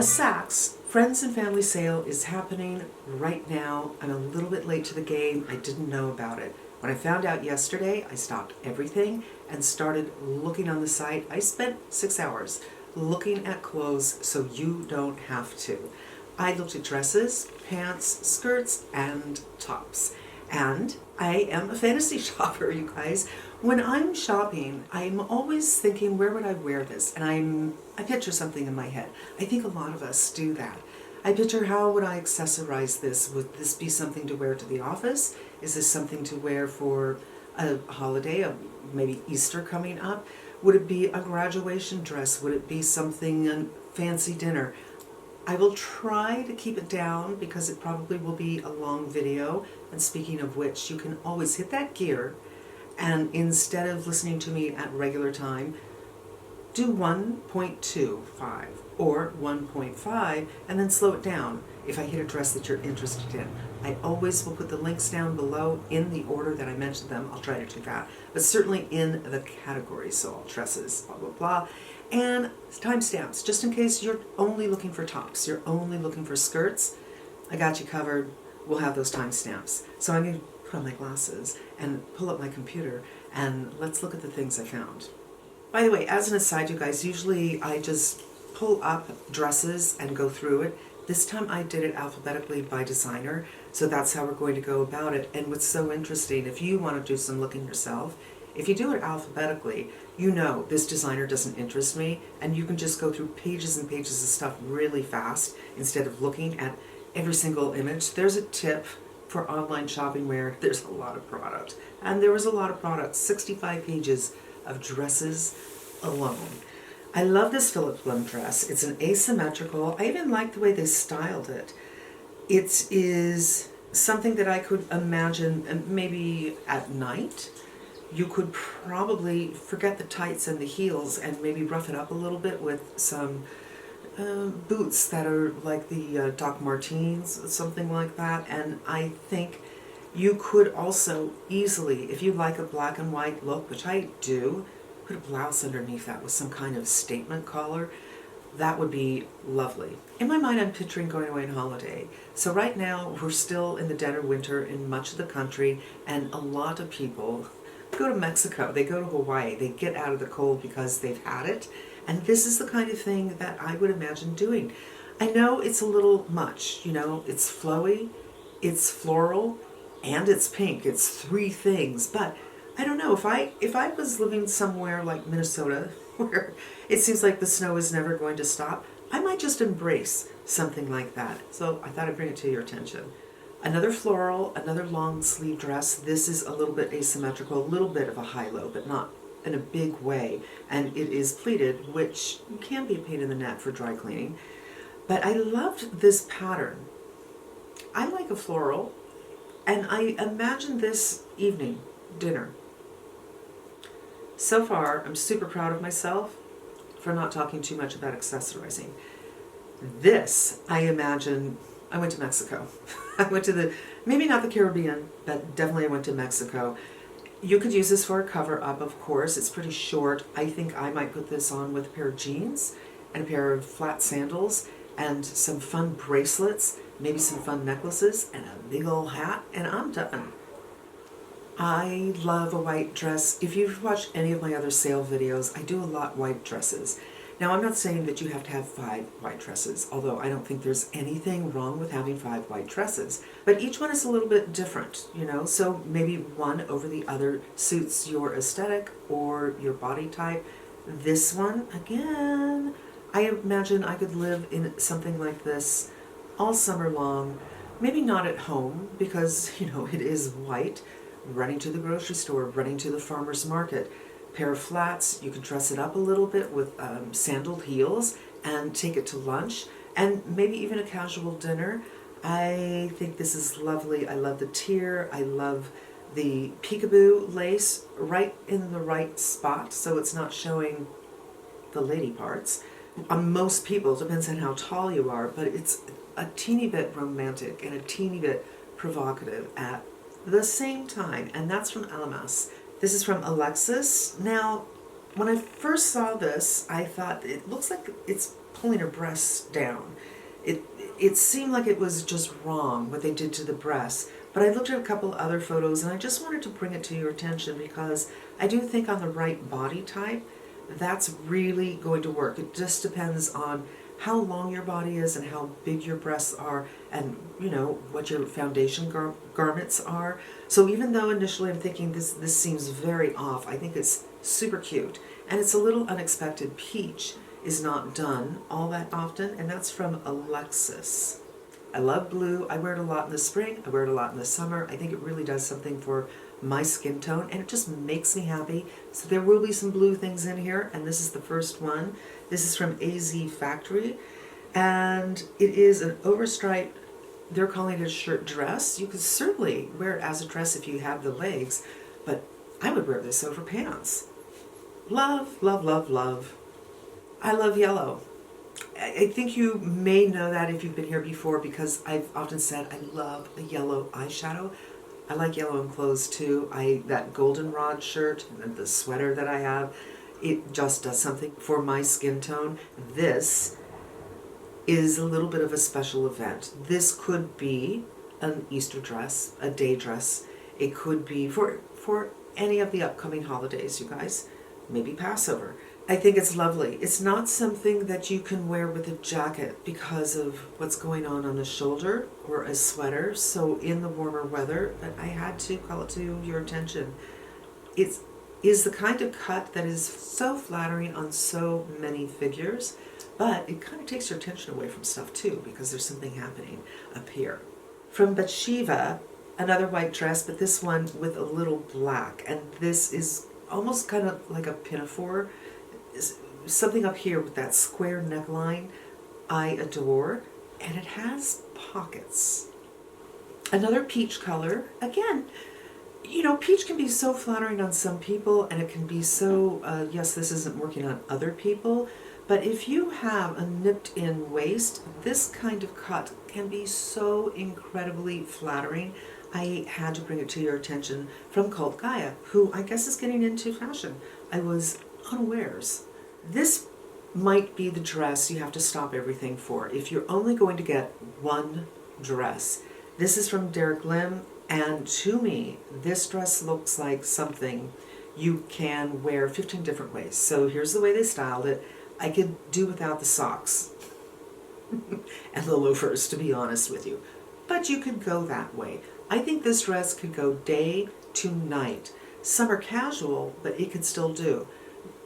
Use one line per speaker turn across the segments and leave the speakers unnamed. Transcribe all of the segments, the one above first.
SAKS Friends and Family Sale is happening right now. I'm a little bit late to the game. I didn't know about it. When I found out yesterday, I stopped everything and started looking on the site. I spent 6 hours looking at clothes so you don't have to. I looked at dresses, pants, skirts, and tops. And I am a fantasy shopper, you guys. When I'm shopping, I'm always thinking, where would I wear this? And I picture something in my head. I think a lot of us do that. I picture, how would I accessorize this? Would this be something to wear to the office? Is this something to wear for a holiday, maybe Easter coming up? Would it be a graduation dress? Would it be something, a fancy dinner? I will try to keep it down because it probably will be a long video. And speaking of which, you can always hit that gear and instead of listening to me at regular time, do 1.25 or 1.5 and then slow it down if I hit a dress that you're interested in. I always will put the links down below in the order that I mentioned them. I'll try to do that, but certainly in the categories. So all dresses, blah, blah, blah. And timestamps, just in case you're only looking for tops, you're only looking for skirts, I got you covered. We'll have those timestamps. So I'm going to put on my glasses and pull up my computer and let's look at the things I found. By the way, as an aside, you guys, usually I just pull up dresses and go through it. This time I did it alphabetically by designer, so that's how we're going to go about it. And what's so interesting, if you want to do some looking yourself, if you do it alphabetically, you know this designer doesn't interest me, and you can just go through pages and pages of stuff really fast instead of looking at every single image. There's a tip for online shopping where there's a lot of product, and there was a lot of product, 65 pages of dresses alone. I love this Philip Blum dress. It's an asymmetrical. I even like the way they styled it. It is something that I could imagine maybe at night. You could probably forget the tights and the heels and maybe rough it up a little bit with some boots that are like the Doc Martens, something like that. And I think you could also easily, if you like a black and white look, which I do, put a blouse underneath that with some kind of statement collar. That would be lovely. In my mind, I'm picturing going away on holiday. So right now, we're still in the dead of winter in much of the country, and a lot of people go to Mexico, they go to Hawaii, they get out of the cold because they've had it. And this is the kind of thing that I would imagine doing. I know it's a little much, you know, it's flowy, it's floral, and it's pink. It's three things, but I don't know, if I was living somewhere like Minnesota where it seems like the snow is never going to stop, I might just embrace something like that. So I thought I'd bring it to your attention. Another floral, another long sleeve dress. This is a little bit asymmetrical, a little bit of a high-low, but not in a big way. And it is pleated, which can be a pain in the neck for dry cleaning. But I loved this pattern. I like a floral, and I imagine this evening dinner. So far, I'm super proud of myself for not talking too much about accessorizing. This, I imagine, I went to Mexico. I went to maybe not the Caribbean, but definitely I went to Mexico. You could use this for a cover up, of course. It's pretty short. I think I might put this on with a pair of jeans and a pair of flat sandals and some fun bracelets, maybe some fun necklaces and a big old hat, and I'm done. I love a white dress. If you've watched any of my other sale videos, I do a lot white dresses. Now, I'm not saying that you have to have 5 white dresses, although I don't think there's anything wrong with having 5 white dresses. But each one is a little bit different, you know, so maybe one over the other suits your aesthetic or your body type. This one, again, I imagine I could live in something like this all summer long. Maybe not at home because, you know, it is white. Running to the grocery store, running to the farmer's market. Pair of flats, you could dress it up a little bit with sandaled heels and take it to lunch, and maybe even a casual dinner. I think this is lovely. I love the tier. I love the peekaboo lace right in the right spot so it's not showing the lady parts. On most people, it depends on how tall you are, but it's a teeny bit romantic and a teeny bit provocative at the same time, and that's from Alamas. This is from Alexis. Now, when I first saw this, I thought it looks like it's pulling her breasts down. It seemed like it was just wrong what they did to the breasts. But I looked at a couple other photos and I just wanted to bring it to your attention because I do think on the right body type, that's really going to work. It just depends on how long your body is and how big your breasts are and, you know, what your foundation garments are. So even though initially I'm thinking this seems very off, I think it's super cute. And it's a little unexpected. Peach is not done all that often, and that's from Alexis. I love blue. I wear it a lot in the spring. I wear it a lot in the summer. I think it really does something for my skin tone, and it just makes me happy. So there will be some blue things in here, and this is the first one. This is from AZ Factory, and it is an overstriped, they're calling it a shirt dress. You could certainly wear it as a dress if you have the legs, but I would wear this over pants. Love, love, love, love. I love yellow. I think you may know that if you've been here before because I've often said I love a yellow eyeshadow. I like yellow in clothes too. That goldenrod shirt and the sweater that I have, it just does something for my skin tone. This is a little bit of a special event. This could be an Easter dress, a day dress. It could be for any of the upcoming holidays, you guys. Maybe Passover. I think it's lovely. It's not something that you can wear with a jacket because of what's going on the shoulder or a sweater. So in the warmer weather, I had to call it to your attention. It is the kind of cut that is so flattering on so many figures, but it kind of takes your attention away from stuff too because there's something happening up here. From Bathsheba, another white dress, but this one with a little black. And this is almost kind of like a pinafore. Something up here with that square neckline I adore, and it has pockets. Another peach color. Again, you know, peach can be so flattering on some people, and it can be so, yes, this isn't working on other people, but if you have a nipped in waist, this kind of cut can be so incredibly flattering. I had to bring it to your attention from Cult Gaia, who I guess is getting into fashion. I was unawares. This might be the dress you have to stop everything for. If you're only going to get one dress. This is from Derek Lim, and to me, this dress looks like something you can wear 15 different ways. So here's the way they styled it. I could do without the socks and the loafers, to be honest with you. But you could go that way. I think this dress could go day to night. Summer casual, but it could still do.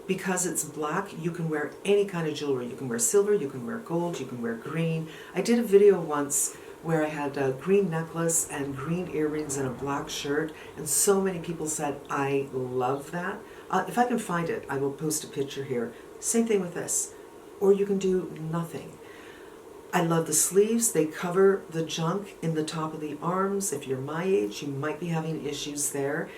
Because it's black, you can wear any kind of jewelry. You can wear silver, you can wear gold, you can wear green. I did a video once where I had a green necklace and green earrings and a black shirt, and so many people said, I love that. If I can find it, I will post a picture here. Same thing with this. Or you can do nothing. I love the sleeves. They cover the junk in the top of the arms. If you're my age, you might be having issues there.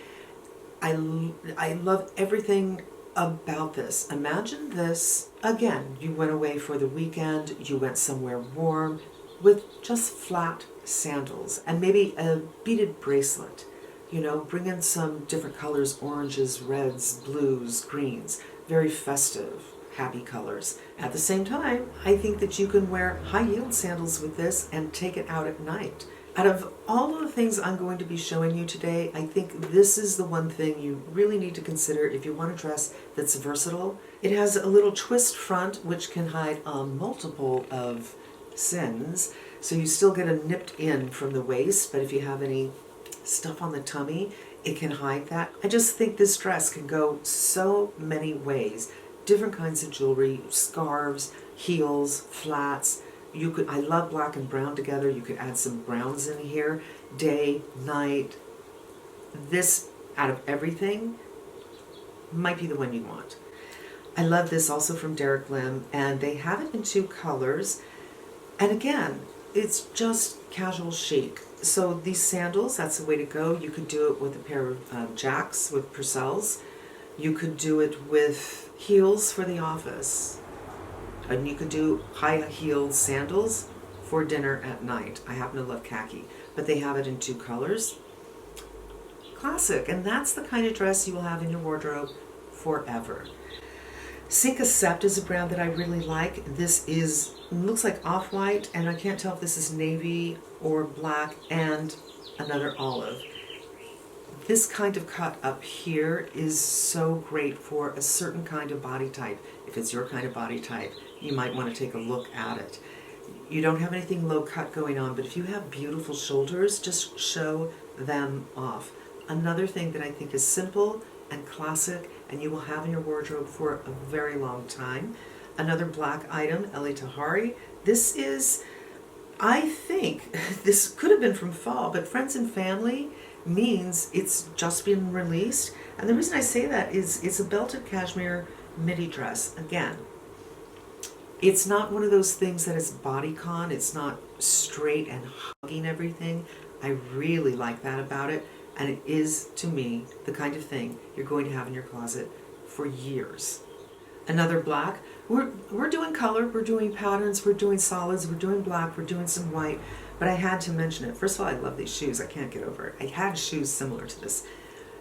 I love everything about this. Imagine this, again, you went away for the weekend, you went somewhere warm with just flat sandals and maybe a beaded bracelet. You know, bring in some different colors, oranges, reds, blues, greens, very festive, happy colors. At the same time, I think that you can wear high-heeled sandals with this and take it out at night. Out of all of the things I'm going to be showing you today, I think this is the one thing you really need to consider if you want a dress that's versatile. It has a little twist front, which can hide a multiple of sins. So you still get a nipped in from the waist, but if you have any stuff on the tummy, it can hide that. I just think this dress can go so many ways. Different kinds of jewelry, scarves, heels, flats. I love black and brown together. You could add some browns in here. Day, night. This, out of everything, might be the one you want. I love this also from Derek Lim, and they have it in 2 colors. And again, it's just casual chic. So these sandals, that's the way to go. You could do it with a pair of jacks with Purcells. You could do it with heels for the office. And you could do high-heeled sandals for dinner at night. I happen to love khaki, but they have it in 2 colors. Classic, and that's the kind of dress you will have in your wardrobe forever. SAKS is a brand that I really like. This looks like off-white, and I can't tell if this is navy or black and another olive. This kind of cut up here is so great for a certain kind of body type. If it's your kind of body type, you might want to take a look at it. You don't have anything low cut going on, but if you have beautiful shoulders, just show them off. Another thing that I think is simple and classic, and you will have in your wardrobe for a very long time. Another black item, Eli Tahari. This is, I think, this could have been from fall, but Friends and Family means it's just been released. And the reason I say that is it's a belted cashmere midi dress. Again, it's not one of those things that is bodycon. It's not straight and hugging everything. I really like that about it. And it is, to me, the kind of thing you're going to have in your closet for years. Another black. We're doing color, we're doing patterns, we're doing solids, we're doing black, we're doing some white. But I had to mention it. First of all, I love these shoes. I can't get over it. I had shoes similar to this,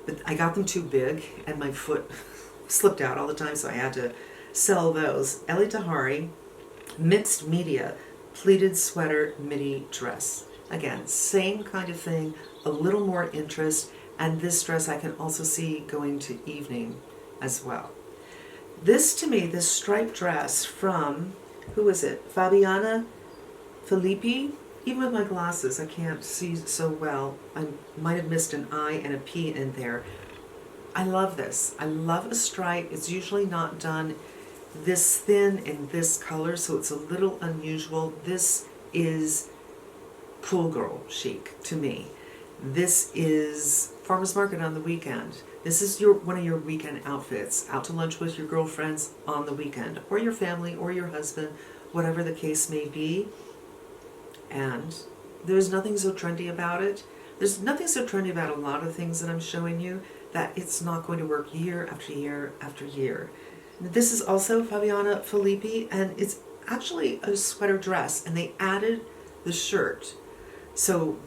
but I got them too big and my foot slipped out all the time, so I had to sell those. Eli Tahari, mixed media, pleated sweater midi dress. Again, same kind of thing, a little more interest, and this dress I can also see going to evening as well. This, to me, this striped dress from, who is it? Fabiana Filippi. Even with my glasses, I can't see so well. I might have missed an I and a P in there. I love this. I love a stripe. It's usually not done this thin in this color, so it's a little unusual. This is cool girl chic to me. This is farmer's market on the weekend. This is one of your weekend outfits, out to lunch with your girlfriends on the weekend, or your family, or your husband, whatever the case may be. And there's nothing so trendy about it. There's nothing so trendy about a lot of things that I'm showing you that it's not going to work year after year after year. This is also Fabiana Filippi, and it's actually a sweater dress, and they added the shirt. So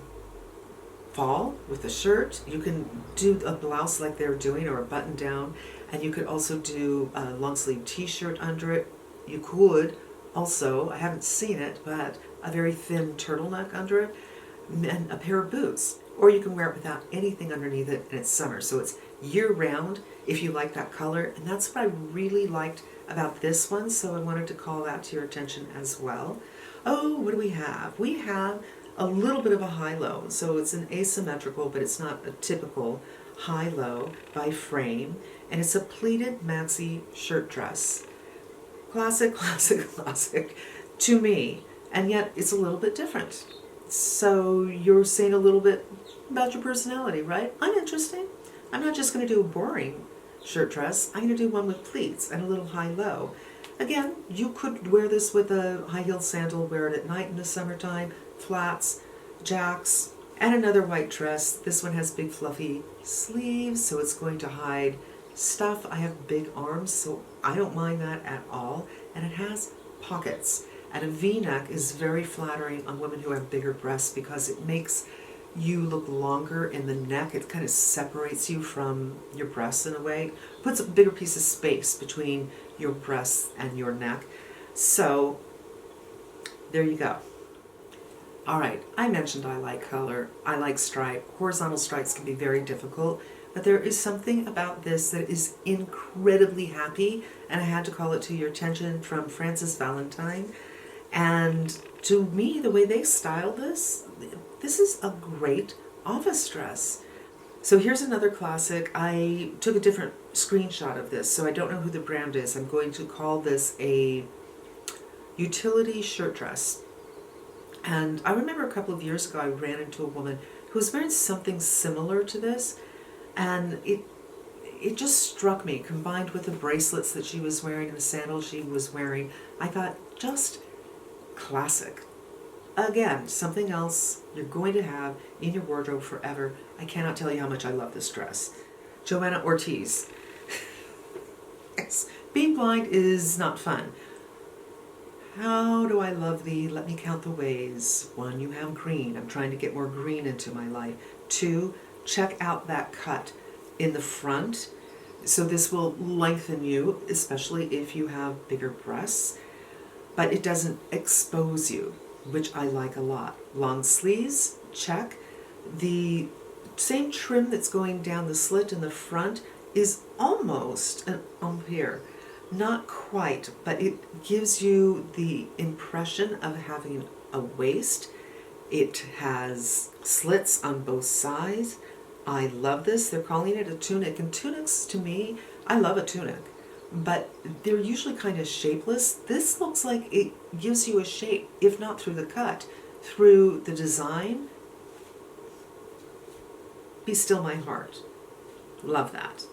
fall with the shirt, you can do a blouse like they're doing, or a button down, and you could also do a long sleeve t-shirt under it. You could also, I haven't seen it, but a very thin turtleneck under it, and a pair of boots. Or you can wear it without anything underneath it, and it's summer, so it's year-round if you like that color. And that's what I really liked about this one, so I wanted to call that to your attention as well. Oh, what do we have? We have a little bit of a high-low, so it's an asymmetrical, but it's not a typical high-low by Frame, and it's a pleated maxi shirt dress. Classic, classic, classic to me, and yet it's a little bit different. So you're saying a little bit about your personality, right? I'm interesting. I'm not just going to do a boring shirt dress. I'm going to do one with pleats and a little high-low. Again, you could wear this with a high-heeled sandal, wear it at night in the summertime, flats, jacks, and another white dress. This one has big fluffy sleeves, so it's going to hide stuff. I have big arms, so I don't mind that at all. And it has pockets. And a V-neck is very flattering on women who have bigger breasts because it makes you look longer in the neck. It kind of separates you from your breasts in a way. Puts a bigger piece of space between your breasts and your neck. So there you go. All right, I mentioned I like color, I like stripe. Horizontal stripes can be very difficult, but there is something about this that is incredibly happy, and I had to call it to your attention from Frances Valentine. And to me, the way they style this is a great office dress. So here's another classic. I took a different screenshot of this, so I don't know who the brand is. I'm going to call this a utility shirt dress. And I remember a couple of years ago I ran into a woman who was wearing something similar to this, and it just struck me, combined with the bracelets that she was wearing and the sandals she was wearing. I thought, just classic. Again, something else you're going to have in your wardrobe forever. I cannot tell you how much I love this dress. Joanna Ortiz. Yes, being blind is not fun. How do I love thee? Let me count the ways. 1, you have green. I'm trying to get more green into my life. 2, check out that cut in the front. So this will lengthen you, especially if you have bigger breasts, but it doesn't expose you, which I like a lot. Long sleeves, check. The same trim that's going down the slit in the front is almost an here. Not quite, but it gives you the impression of having a waist. It has slits on both sides. I love this. They're calling it a tunic, and tunics to me, I love a tunic, but they're usually kind of shapeless. This looks like it gives you a shape, if not through the cut, through the design. Be still my heart. Love that.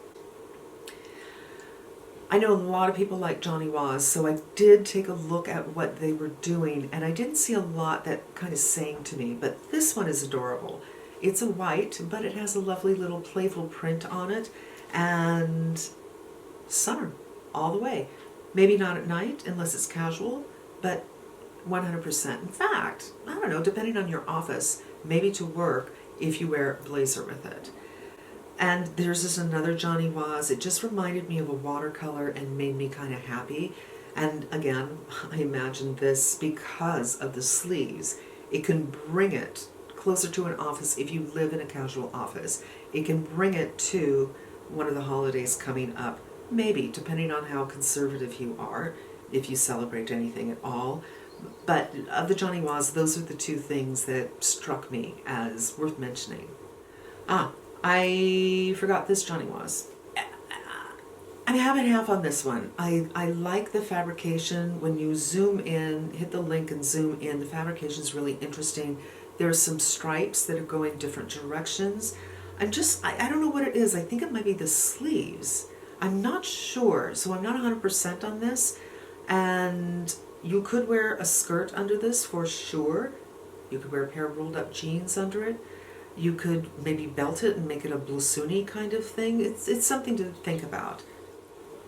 I know a lot of people like Johnny Was, so I did take a look at what they were doing, and I didn't see a lot that kind of sang to me, but this one is adorable. It's a white, but it has a lovely little playful print on it, and summer all the way. Maybe not at night unless it's casual, but 100%. In fact, I don't know, depending on your office, maybe to work if you wear a blazer with it. And there's this another Johnny Was. It just reminded me of a watercolor and made me kind of happy. And again, I imagine this because of the sleeves. It can bring it closer to an office if you live in a casual office. It can bring it to one of the holidays coming up, maybe, depending on how conservative you are, if you celebrate anything at all. But of the Johnny Was, those are the two things that struck me as worth mentioning. I forgot this Johnny Was. I'm half and half on this one. I like the fabrication. When you zoom in, hit the link and zoom in, the fabrication is really interesting. There's some stripes that are going different directions. I don't know what it is. I think it might be the sleeves. I'm not sure, so I'm not 100% on this. And you could wear a skirt under this for sure. You could wear a pair of rolled up jeans under it. You could maybe belt it and make it a blousoni kind of thing. It's something to think about.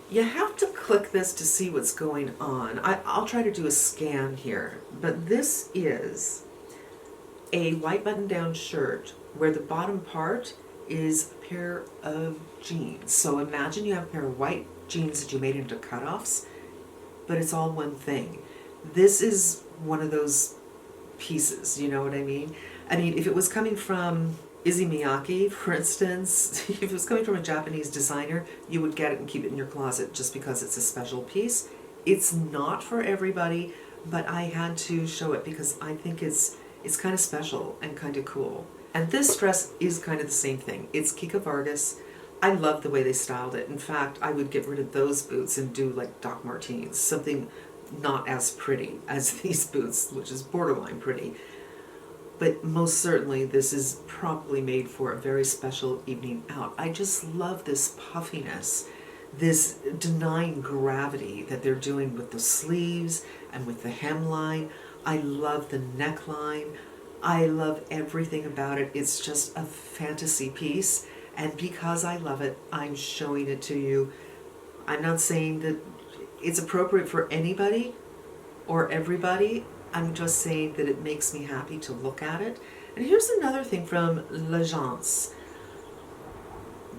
You have to click this to see what's going on. I'll try to do a scan here, but this is a white button-down shirt where the bottom part is a pair of jeans. So imagine you have a pair of white jeans that you made into cutoffs, but it's all one thing. This is one of those pieces, you know what I mean? I mean, if it was coming from Izzy Miyake, for instance, if it was coming from a Japanese designer, you would get it and keep it in your closet just because it's a special piece. It's not for everybody, but I had to show it because I think it's kind of special and kind of cool. And this dress is kind of the same thing. It's Kika Vargas. I love the way they styled it. In fact, I would get rid of those boots and do like Doc Martens, something not as pretty as these boots, which is borderline pretty. But most certainly this is probably made for a very special evening out. I just love this puffiness, this denying gravity that they're doing with the sleeves and with the hemline. I love the neckline. I love everything about it. It's just a fantasy piece. And because I love it, I'm showing it to you. I'm not saying that it's appropriate for anybody or everybody. I'm just saying that it makes me happy to look at it. And here's another thing from L'Agence.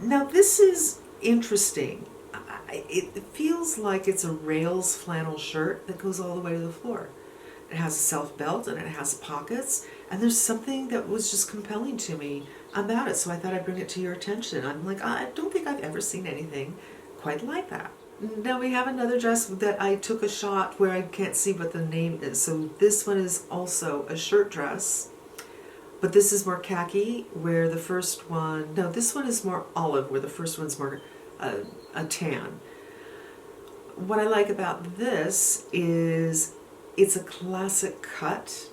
Now this is interesting. It feels like it's a rails flannel shirt that goes all the way to the floor. It has a self belt and it has pockets, and there's something that was just compelling to me about it, so I thought I'd bring it to your attention. I'm like, I don't think I've ever seen anything quite like that. Now we have another dress that I took a shot where I can't see what the name is. So this one is also a shirt dress, but this is more khaki, where the first one, no, this one is more olive, where the first one's more a tan. What I like about this is it's a classic cut.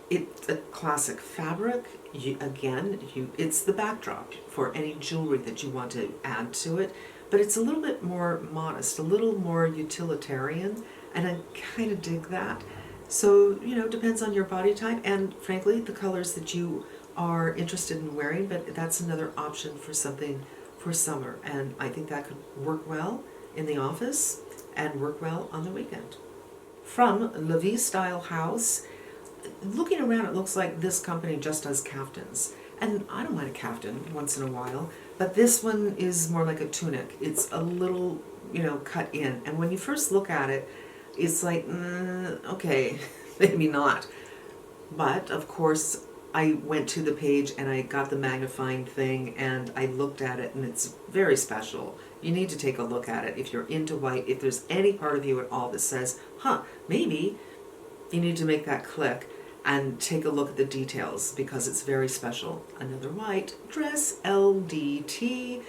It's a classic fabric. It's the backdrop for any jewelry that you want to add to it. But it's a little bit more modest, a little more utilitarian, and I kind of dig that. So, you know, depends on your body type and, frankly, the colors that you are interested in wearing, but that's another option for something for summer, and I think that could work well in the office and work well on the weekend. From La Vie Style House, looking around, it looks like this company just does caftans, and I don't mind a caftan once in a while. But this one is more like a tunic. It's a little, cut in. And when you first look at it, it's like, okay, maybe not. But of course, I went to the page and I got the magnifying thing and I looked at it, and it's very special. You need to take a look at it if you're into white. If there's any part of you at all that says, maybe, you need to make that click and take a look at the details because it's very special. Another white dress, LDT.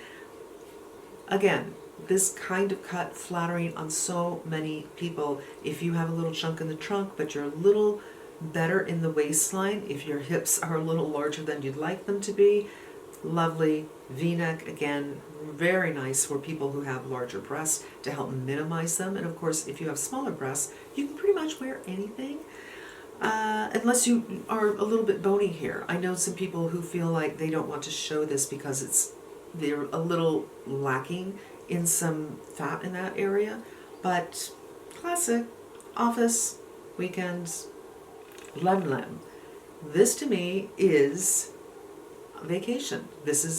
Again, this kind of cut flattering on so many people. If you have a little chunk in the trunk, but you're a little better in the waistline, if your hips are a little larger than you'd like them to be, lovely. V-neck, again, very nice for people who have larger breasts to help minimize them. And of course, if you have smaller breasts, you can pretty much wear anything. Unless you are a little bit bony here. I know some people who feel like they don't want to show this because they're a little lacking in some fat in that area, but classic, office, weekends, lem. This to me is vacation.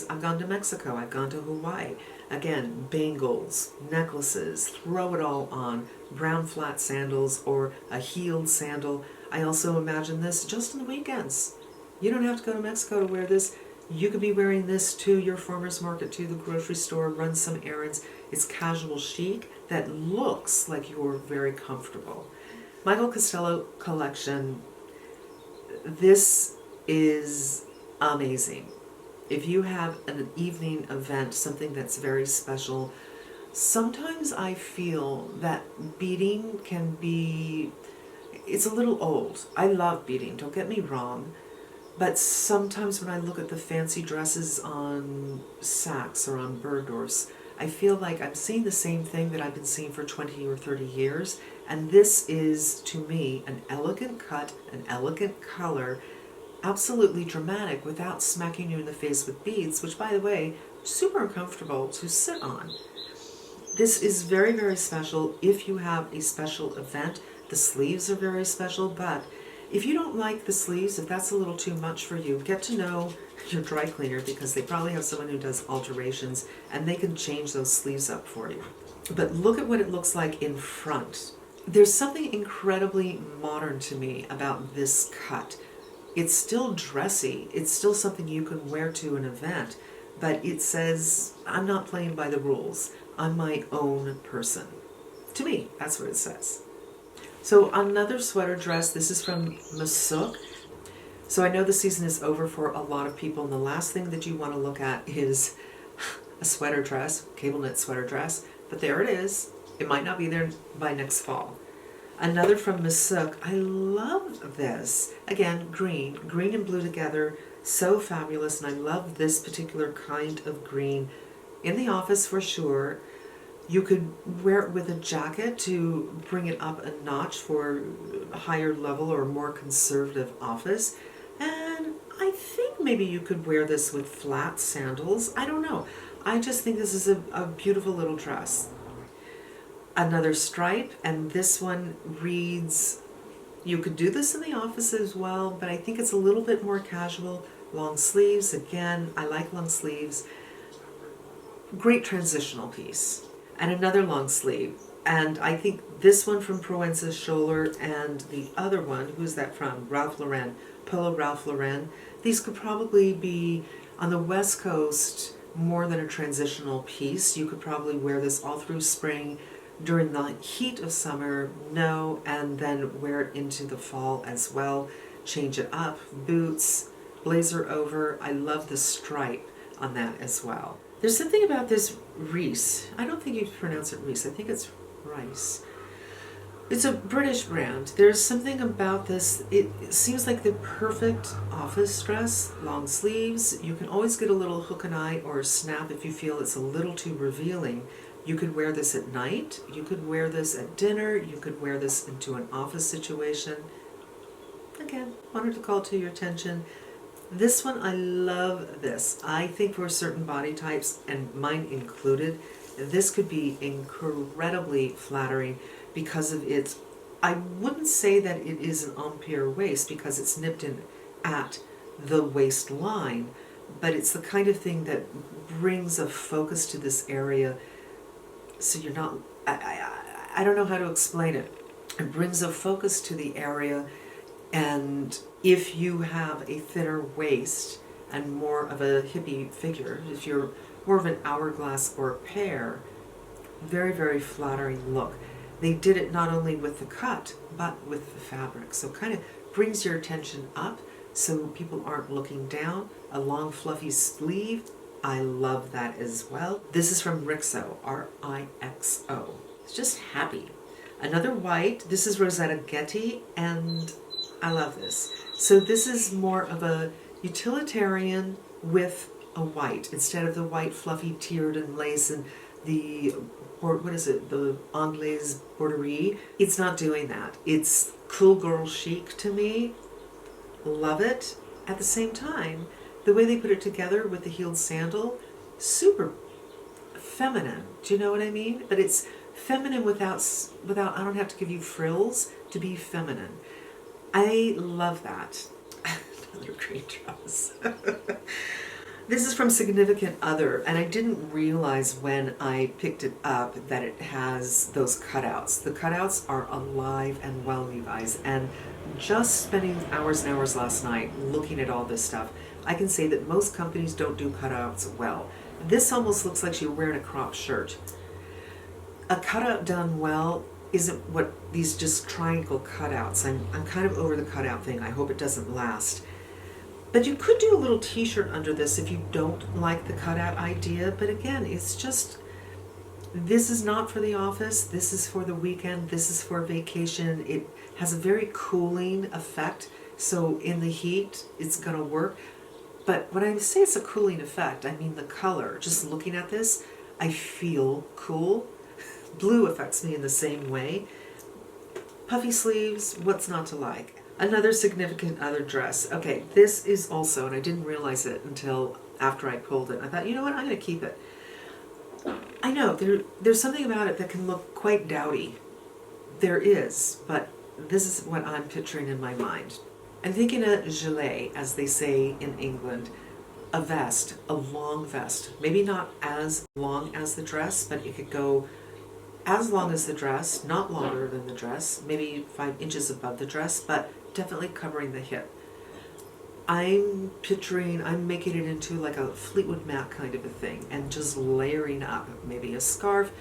I've gone to Mexico, I've gone to Hawaii. Again, bangles, necklaces, throw it all on, brown flat sandals or a heeled sandal. I also imagine this just on the weekends. You don't have to go to Mexico to wear this. You could be wearing this to your farmer's market, to the grocery store, run some errands. It's casual chic that looks like you're very comfortable. Michael Costello collection. This is amazing. If you have an evening event, something that's very special, sometimes I feel that beading can be, it's a little old. I love beading, don't get me wrong, but sometimes when I look at the fancy dresses on SAKS or on Bergdorf's, I feel like I'm seeing the same thing that I've been seeing for 20 or 30 years, and this is, to me, an elegant cut, an elegant color, absolutely dramatic without smacking you in the face with beads, which, by the way, super uncomfortable to sit on. This is very, very special if you have a special event. The sleeves are very special, but if you don't like the sleeves, if that's a little too much for you, get to know your dry cleaner because they probably have someone who does alterations and they can change those sleeves up for you. But look at what it looks like in front. There's something incredibly modern to me about this cut. It's still dressy. It's still something you can wear to an event, but it says, I'm not playing by the rules. I'm my own person. To me, that's what it says. So another sweater dress, this is from Masuk. So I know the season is over for a lot of people, and the last thing that you want to look at is a sweater dress, cable knit sweater dress, but there it is. It might not be there by next fall. Another from Masuk. I love this. Again, green and blue together, so fabulous, and I love this particular kind of green. In the office for sure. You could wear it with a jacket to bring it up a notch for a higher level or more conservative office. And I think maybe you could wear this with flat sandals. I don't know. I just think this is a beautiful little dress. Another stripe, and this one reads, you could do this in the office as well, but I think it's a little bit more casual. Long sleeves, again, I like long sleeves. Great transitional piece. And another long sleeve. And I think this one from Proenza Scholler and the other one, who's that from? Ralph Lauren, Polo Ralph Lauren. These could probably be on the West Coast more than a transitional piece. You could probably wear this all through spring, during the heat of summer, and then wear it into the fall as well. Change it up, boots, blazer over. I love the stripe on that as well. There's something about this Reese. I don't think you pronounce it Reese. I think it's Rice. It's a British brand. There's something about this. It seems like the perfect office dress. Long sleeves. You can always get a little hook and eye or snap if you feel it's a little too revealing. You could wear this at night. You could wear this at dinner. You could wear this into an office situation. Again, wanted to call to your attention. This one, I love this. I think for certain body types, and mine included, this could be incredibly flattering because of its, I wouldn't say that it is an empire waist because it's nipped in at the waistline, but it's the kind of thing that brings a focus to this area, so you're not, I don't know how to explain it. It brings a focus to the area, and if you have a thinner waist and more of a hippie figure, if you're more of an hourglass or a pear, very, very flattering look. They did it not only with the cut, but with the fabric. So kind of brings your attention up so people aren't looking down. A long fluffy sleeve, I love that as well. This is from Rixo, R-I-X-O. It's just happy. Another white, this is Rosetta Getty, and I love this. So this is more of a utilitarian with a white, instead of the white fluffy tiered and lace and the, or what is it, the Anglaise borderie. It's not doing that. It's cool girl chic to me. Love it. At the same time, the way they put it together with the heeled sandal, super feminine. Do you know what I mean? But it's feminine without, I don't have to give you frills to be feminine. I love that. Another green dress. This is from Significant Other, and I didn't realize when I picked it up that it has those cutouts. The cutouts are alive and well, you guys, and just spending hours and hours last night looking at all this stuff, I can say that most companies don't do cutouts well. This almost looks like you're wearing a cropped shirt. A cutout done well isn't what these just triangle cutouts. I'm kind of over the cutout thing. I hope it doesn't last. But you could do a little t-shirt under this if you don't like the cutout idea. But again, it's just, this is not for the office. This is for the weekend. This is for vacation. It has a very cooling effect. So in the heat, it's going to work. But when I say it's a cooling effect, I mean the color. Just looking at this, I feel cool. Blue affects me in the same way. Puffy sleeves, what's not to like? Another Significant Other dress. Okay, this is also, and I didn't realize it until after I pulled it. I thought, you know what, I'm going to keep it. I know, there's something about it that can look quite dowdy. There is, but this is what I'm picturing in my mind. I'm thinking a gilet, as they say in England, a vest, a long vest. Maybe not as long as the dress, but it could go as long as the dress, not longer than the dress, maybe 5 inches above the dress, but definitely covering the hip. I'm making it into like a Fleetwood Mac kind of a thing, and just layering up maybe a scarf,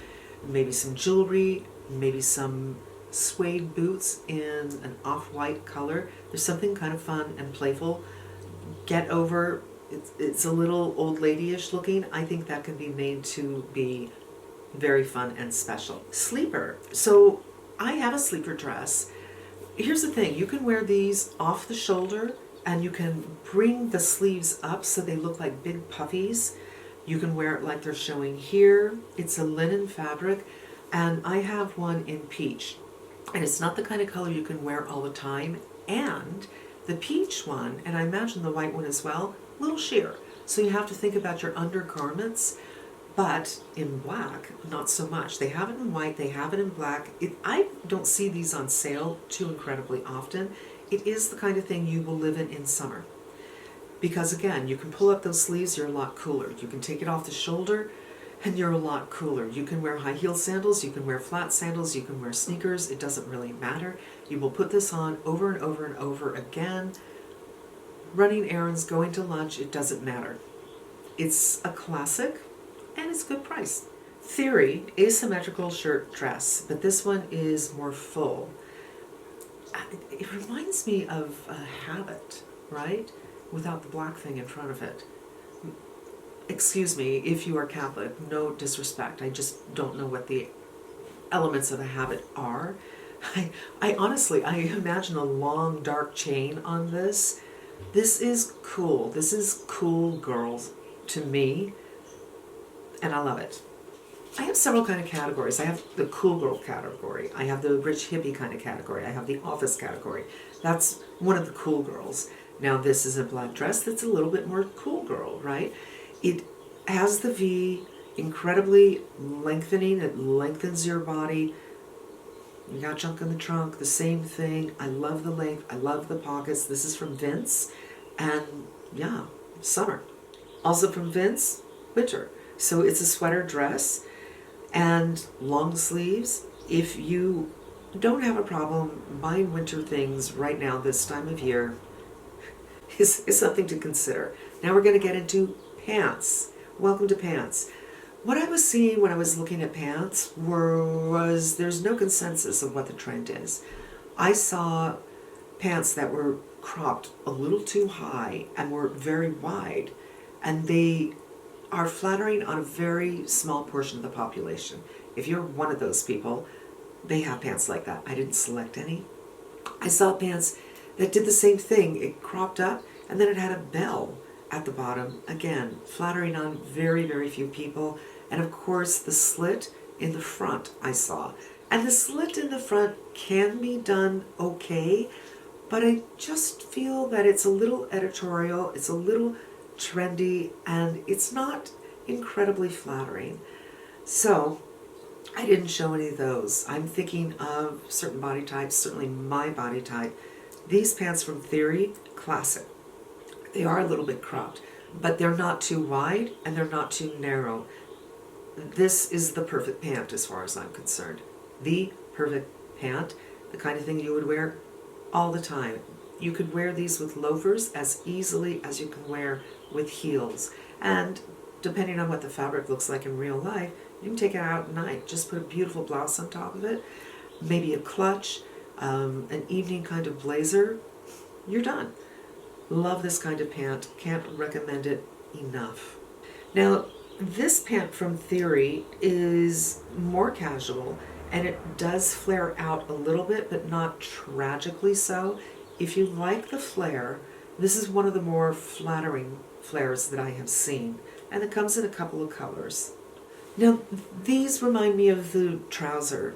maybe some jewelry, maybe some suede boots in an off-white color. There's something kind of fun and playful. Get over, it's a little old lady-ish looking. I think that can be made to be very fun and special. Sleeper. So I have a sleeper dress. Here's the thing, you can wear these off the shoulder and you can bring the sleeves up so they look like big puffies. You can wear it like they're showing here. It's a linen fabric, and I have one in peach. And it's not the kind of color you can wear all the time. And the peach one, and I imagine the white one as well, a little sheer. So you have to think about your undergarments. But in black, not so much. They have it in white, they have it in black. I don't see these on sale too incredibly often. It is the kind of thing you will live in summer. Because again, you can pull up those sleeves, you're a lot cooler. You can take it off the shoulder, and you're a lot cooler. You can wear high heel sandals, you can wear flat sandals, you can wear sneakers. It doesn't really matter. You will put this on over and over and over again. Running errands, going to lunch, it doesn't matter. It's a classic. And it's a good price. Theory, asymmetrical shirt dress, but this one is more full. It reminds me of a habit, right? Without the black thing in front of it. Excuse me if you are Catholic, no disrespect. I just don't know what the elements of a habit are. I honestly, I imagine a long dark chain on this. This is cool. This is cool girls to me. And I love it. I have several kind of categories. I have the cool girl category. I have the rich hippie kind of category. I have the office category. That's one of the cool girls. Now this is a black dress that's a little bit more cool girl, right? It has the V, incredibly lengthening. It lengthens your body. You got junk in the trunk, the same thing. I love the length. I love the pockets. This is from Vince. And yeah, summer. Also from Vince, winter. So it's a sweater dress and long sleeves. If you don't have a problem buying winter things right now this time of year, is something to consider. Now we're going to get into pants. Welcome to pants. What I was seeing when I was looking at pants was there's no consensus of what the trend is. I saw pants that were cropped a little too high and were very wide, and they are flattering on a very small portion of the population. If you're one of those people, they have pants like that. I didn't select any. I saw pants that did the same thing. It cropped up and then it had a bell at the bottom. Again, flattering on very, very few people. And of course the slit in the front I saw. And the slit in the front can be done okay, but I just feel that it's a little editorial, it's a little trendy, and it's not incredibly flattering. So I didn't show any of those. I'm thinking of certain body types, certainly my body type. These pants from Theory, classic. They are a little bit cropped, but they're not too wide and they're not too narrow. This is the perfect pant as far as I'm concerned. The perfect pant, the kind of thing you would wear all the time. You could wear these with loafers as easily as you can wear with heels. And depending on what the fabric looks like in real life, you can take it out at night. Just put a beautiful blouse on top of it, maybe a clutch, an evening kind of blazer. You're done. Love this kind of pant. Can't recommend it enough. Now, this pant from Theory is more casual, and it does flare out a little bit, but not tragically so. If you like the flare, this is one of the more flattering flares that I have seen, and it comes in a couple of colors. Now, these remind me of the trouser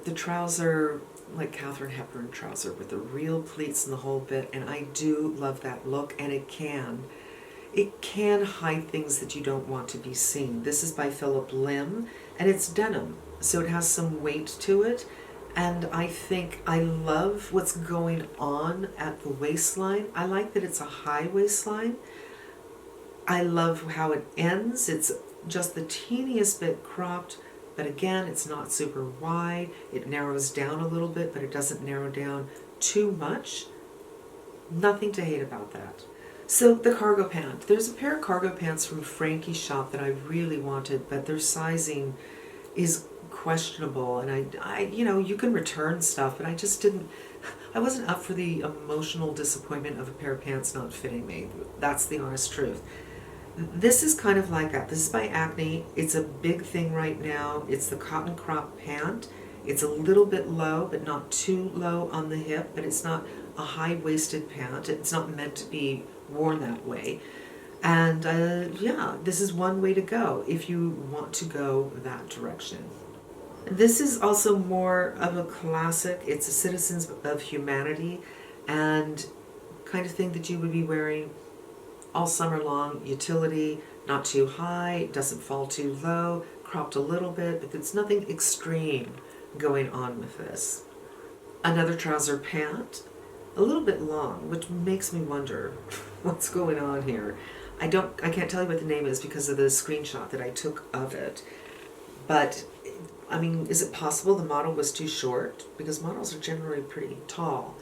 like Katharine Hepburn trouser with the real pleats and the whole bit, and I do love that look, and it can hide things that you don't want to be seen. This is by Philip Lim, and it's denim, so it has some weight to it, and I think I love what's going on at the waistline. I like that it's a high waistline. I love how it ends. It's just the teeniest bit cropped, but again, it's not super wide. It narrows down a little bit, but it doesn't narrow down too much. Nothing to hate about that. So the cargo pant. There's a pair of cargo pants from Frankie's shop that I really wanted, but their sizing is questionable, and I you can return stuff, but I wasn't up for the emotional disappointment of a pair of pants not fitting me. That's the honest truth. This is kind of like that. This is by Acne. It's a big thing right now. It's the cotton crop pant. It's a little bit low, but not too low on the hip, but it's not a high-waisted pant. It's not meant to be worn that way. And yeah, this is one way to go if you want to go that direction. This is also more of a classic. It's a Citizens of Humanity and kind of thing that you would be wearing all summer long. Utility, not too high, doesn't fall too low, cropped a little bit, but there's nothing extreme going on with this. Another trouser pant, a little bit long, which makes me wonder what's going on here. I can't tell you what the name is because of the screenshot that I took of it, but I mean, is it possible the model was too short? Because models are generally pretty tall.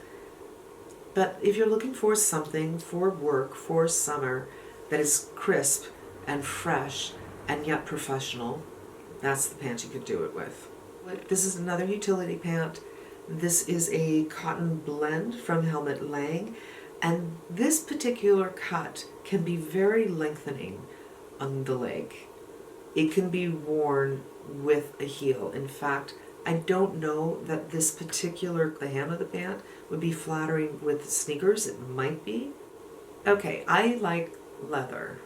But if you're looking for something for work, for summer, that is crisp and fresh and yet professional, that's the pant you could do it with. This is another utility pant. This is a cotton blend from Helmut Lang, and this particular cut can be very lengthening on the leg. It can be worn with a heel. In fact, I don't know that this particular, the hem of the pant, would be flattering with sneakers. It might be. Okay, I like leather.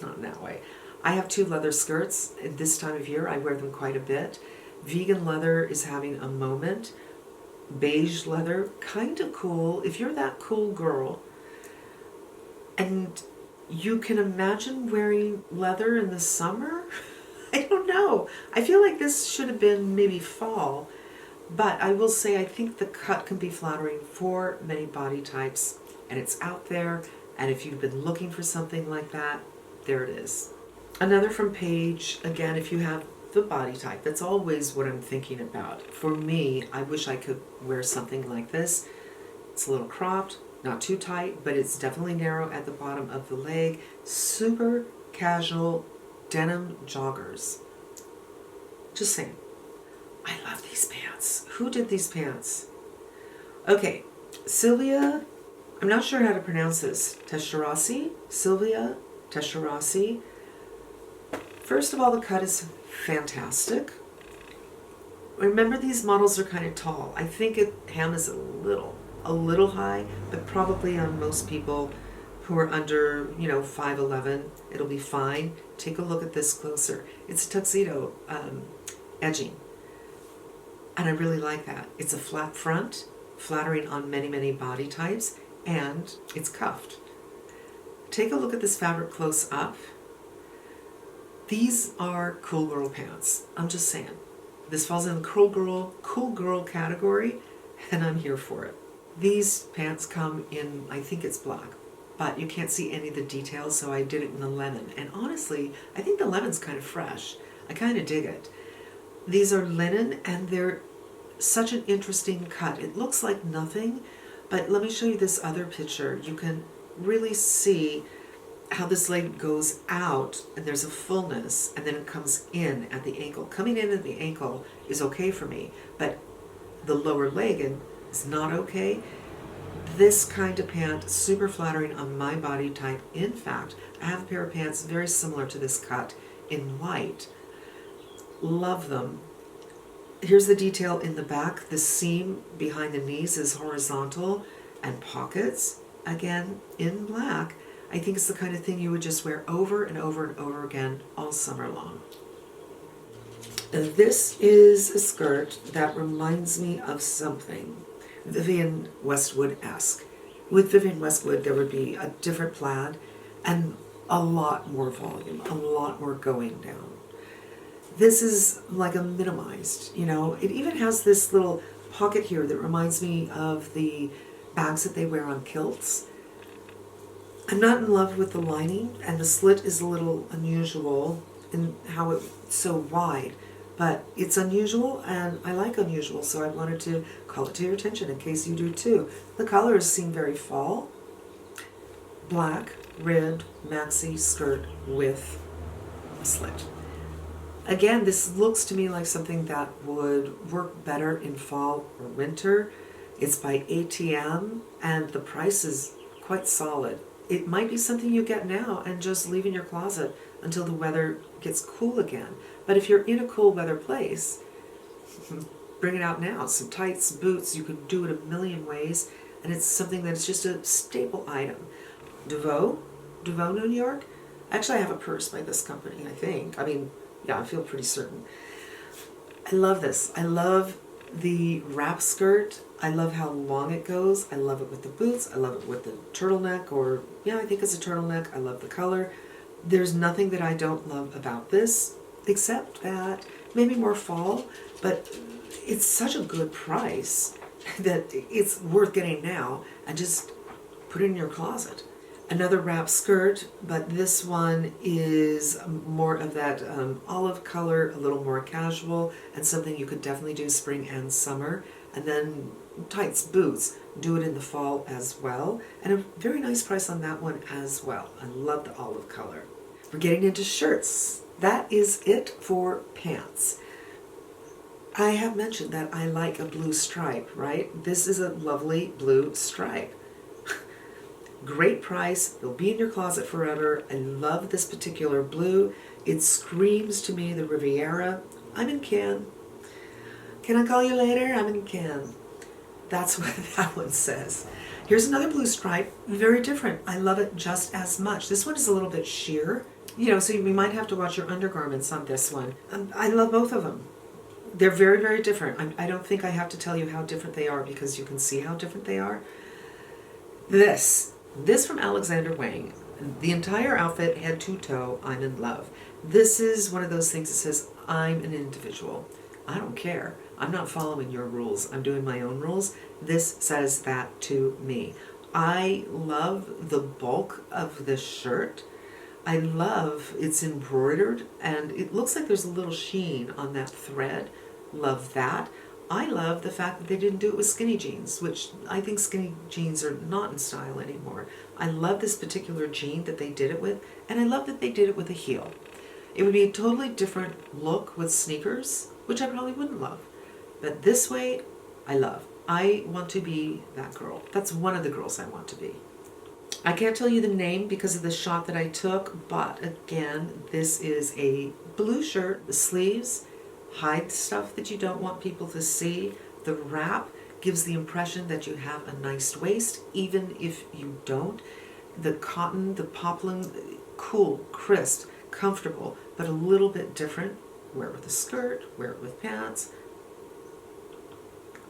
Not in that way. I have 2 leather skirts. At this time of year, I wear them quite a bit. Vegan leather is having a moment. Beige leather, kind of cool. If you're that cool girl, and you can imagine wearing leather in the summer, I don't know. I feel like this should have been maybe fall, but I will say I think the cut can be flattering for many body types, and it's out there, and if you've been looking for something like that, there it is. Another from Paige, again, if you have the body type, that's always what I'm thinking about. For me, I wish I could wear something like this. It's a little cropped, not too tight, but it's definitely narrow at the bottom of the leg. Super casual denim joggers. Just saying. I love these pants. Who did these pants? Okay, Sylvia, I'm not sure how to pronounce this. Tesharasi? Sylvia Tesharasi. First of all, the cut is fantastic. Remember, these models are kind of tall. I think hem is a little high, but probably on most people who are under, 5'11", it'll be fine. Take a look at this closer. It's a tuxedo edging, and I really like that. It's a flat front, flattering on many, many body types, and it's cuffed. Take a look at this fabric close up. These are cool girl pants. I'm just saying. This falls in the cool girl category, and I'm here for it. These pants come in, I think it's black, but you can't see any of the details, so I did it in the lemon. And honestly, I think the lemon's kind of fresh. I kind of dig it. These are linen, and they're such an interesting cut. It looks like nothing, but let me show you this other picture. You can really see how this leg goes out, and there's a fullness, and then it comes in at the ankle. Coming in at the ankle is okay for me, but the lower leg is not okay. This kind of pant, super flattering on my body type. In fact, I have a pair of pants very similar to this cut in white. Love them. Here's the detail in the back. The seam behind the knees is horizontal, and pockets, again, in black. I think it's the kind of thing you would just wear over and over and over again all summer long. And this is a skirt that reminds me of something Vivienne Westwood-esque. With Vivienne Westwood, there would be a different plaid and a lot more volume, a lot more going down. This is like a minimized, It even has this little pocket here that reminds me of the bags that they wear on kilts. I'm not in love with the lining, and the slit is a little unusual in how it's so wide, but it's unusual, and I like unusual, so I wanted to call it to your attention in case you do too. The colors seem very fall. Black, red, maxi skirt with a slit. Again, this looks to me like something that would work better in fall or winter. It's by ATM, and the price is quite solid. It might be something you get now and just leave in your closet until the weather gets cool again. But if you're in a cool weather place, bring it out now. Some tights, boots, you could do it a million ways, and it's something that's just a staple item. DeVoe, New York. Actually, I have a purse by this company, I think. I feel pretty certain. I love this. I love the wrap skirt. I love how long it goes. I love it with the boots. I love it with the turtleneck, I think it's a turtleneck. I love the color. There's nothing that I don't love about this, except that maybe more fall, but it's such a good price that it's worth getting now and just put it in your closet. Another wrap skirt, but this one is more of that olive color, a little more casual, and something you could definitely do spring and summer. And then tights, boots, do it in the fall as well. And a very nice price on that one as well. I love the olive color. We're getting into shirts. That is it for pants. I have mentioned that I like a blue stripe, right? This is a lovely blue stripe. Great price. It'll be in your closet forever. I love this particular blue. It screams to me the Riviera. I'm in Cannes. Can I call you later? I'm in Cannes. That's what that one says. Here's another blue stripe. Very different. I love it just as much. This one is a little bit sheer. So you might have to watch your undergarments on this one. I love both of them. They're very, very different. I don't think I have to tell you how different they are because you can see how different they are. This from Alexander Wang. The entire outfit, head to toe, I'm in love. This is one of those things that says, I'm an individual. I don't care. I'm not following your rules. I'm doing my own rules. This says that to me. I love the bulk of this shirt. I love it's embroidered and it looks like there's a little sheen on that thread. Love that. I love the fact that they didn't do it with skinny jeans, which I think skinny jeans are not in style anymore. I love this particular jean that they did it with, and I love that they did it with a heel. It would be a totally different look with sneakers, which I probably wouldn't love. But this way, I love. I want to be that girl. That's one of the girls I want to be. I can't tell you the name because of the shot that I took, but again, this is a blue shirt. The sleeves hide stuff that you don't want people to see. The wrap gives the impression that you have a nice waist, even if you don't. The cotton, the poplin, cool, crisp, comfortable, but a little bit different. Wear it with a skirt, wear it with pants.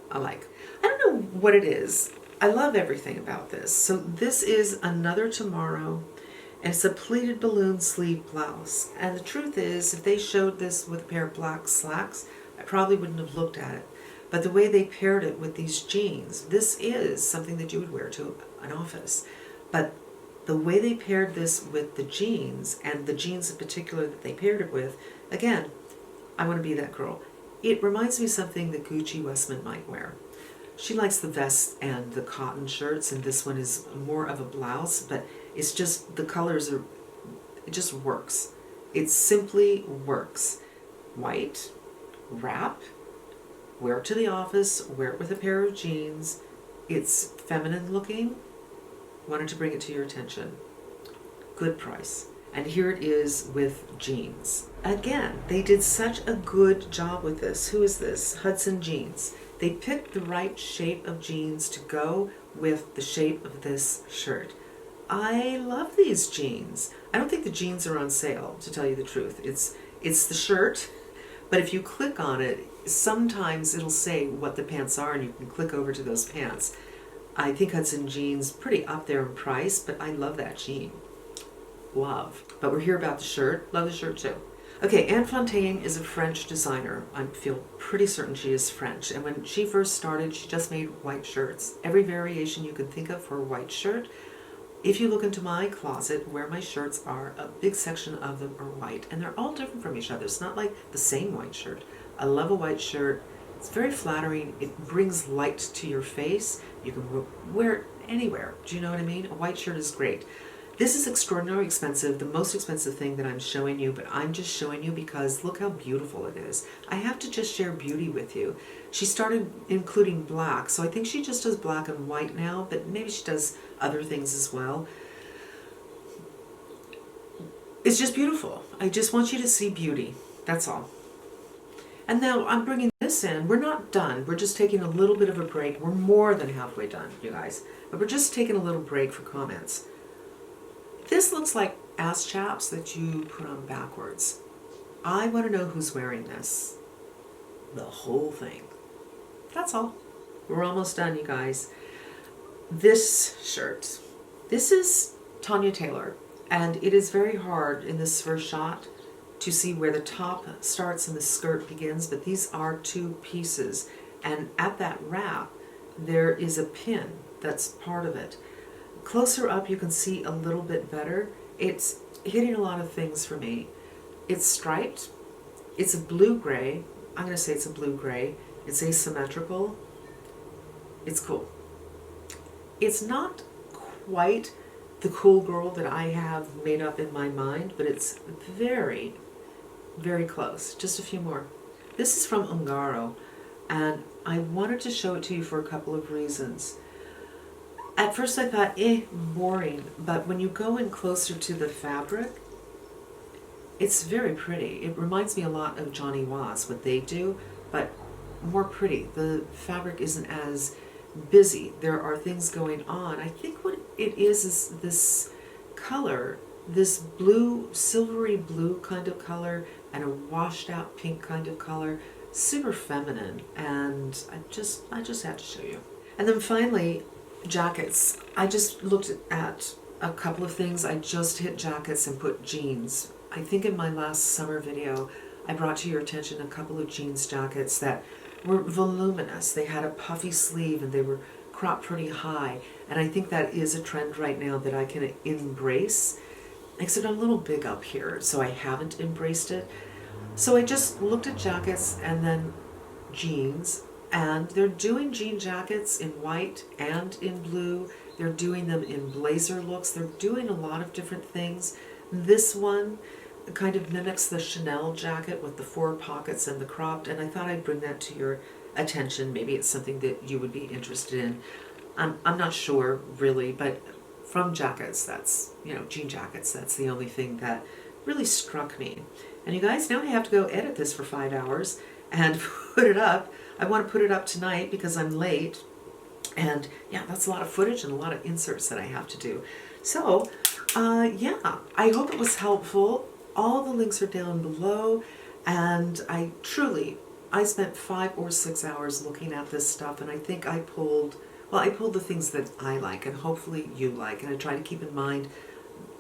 I like. I don't know what it is. I love everything about this. So this is Another Tomorrow, and it's a pleated balloon sleeve blouse. And the truth is, if they showed this with a pair of black slacks, I probably wouldn't have looked at it. But the way they paired it with these jeans, this is something that you would wear to an office. But the way they paired this with the jeans, and the jeans in particular that they paired it with, again, I want to be that girl. It reminds me of something that Gucci Westman might wear. She likes the vests and the cotton shirts, and this one is more of a blouse, but it's just, the colors are, it just works. It simply works. White, wrap, wear it to the office, wear it with a pair of jeans. It's feminine looking. Wanted to bring it to your attention. Good price. And here it is with jeans. Again, they did such a good job with this. Who is this? Hudson Jeans. They picked the right shape of jeans to go with the shape of this shirt. I love these jeans. I don't think the jeans are on sale, to tell you the truth. It's the shirt, but if you click on it, sometimes it'll say what the pants are and you can click over to those pants. I think Hudson Jeans pretty up there in price, but I love that jean. Love. But we're here about the shirt. Love the shirt too. Okay, Anne Fontaine is a French designer. I feel pretty certain she is French. And when she first started, she just made white shirts. Every variation you can think of for a white shirt. If you look into my closet where my shirts are, a big section of them are white. And they're all different from each other. It's not like the same white shirt. I love a white shirt. It's very flattering. It brings light to your face. You can wear it anywhere. Do you know what I mean? A white shirt is great. This is extraordinarily expensive, the most expensive thing that I'm showing you, but I'm just showing you because look how beautiful it is. I have to just share beauty with you. She started including black, so I think she just does black and white now, but maybe she does other things as well. It's just beautiful. I just want you to see beauty. That's all. And now I'm bringing this in. We're not done. We're just taking a little bit of a break. We're more than halfway done, you guys. But we're just taking a little break for comments. This looks like ass chaps that you put on backwards. I want to know who's wearing this. The whole thing. That's all. We're almost done, you guys. This shirt. This is Tanya Taylor, and it is very hard in this first shot to see where the top starts and the skirt begins, but these are two pieces, and at that wrap there is a pin that's part of it. Closer up you can see a little bit better. It's hitting a lot of things for me. It's striped. It's a blue-gray. I'm going to say it's a blue-gray. It's asymmetrical. It's cool. It's not quite the cool girl that I have made up in my mind, but it's very, very close. Just a few more. This is from Ungaro, and I wanted to show it to you for a couple of reasons. At first I thought, boring, but when you go in closer to the fabric, it's very pretty. It reminds me a lot of Johnny Was, what they do, but more pretty. The fabric isn't as busy. There are things going on. I think what it is this color, this blue, silvery blue kind of color, and a washed out pink kind of color, super feminine, and I just had to show you. And then finally, jackets. I just looked at a couple of things. I just hit jackets and put jeans. I think in my last summer video I brought to your attention a couple of jeans jackets that were voluminous. They had a puffy sleeve and they were cropped pretty high, and I think that is a trend right now that I can embrace. except I'm a little big up here, so I haven't embraced it. So I just looked at jackets and then jeans, and they're doing jean jackets in white and in blue. They're doing them in blazer looks. They're doing a lot of different things. This one kind of mimics the Chanel jacket with the 4 pockets and the cropped, and I thought I'd bring that to your attention. Maybe it's something that you would be interested in. I'm not sure really, but from jackets, that's, jean jackets, that's the only thing that really struck me. And you guys, now I have to go edit this for 5 hours and put it up. I want to put it up tonight because I'm late. And yeah, that's a lot of footage and a lot of inserts that I have to do. So, yeah, I hope it was helpful. All the links are down below. And I spent 5 or 6 hours looking at this stuff, and I think I pulled the things that I like, and hopefully you like. And I try to keep in mind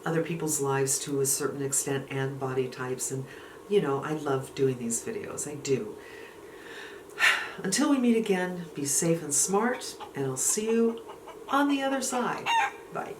other people's lives to a certain extent and body types. And, I love doing these videos. I do. Until we meet again, be safe and smart, and I'll see you on the other side. Bye.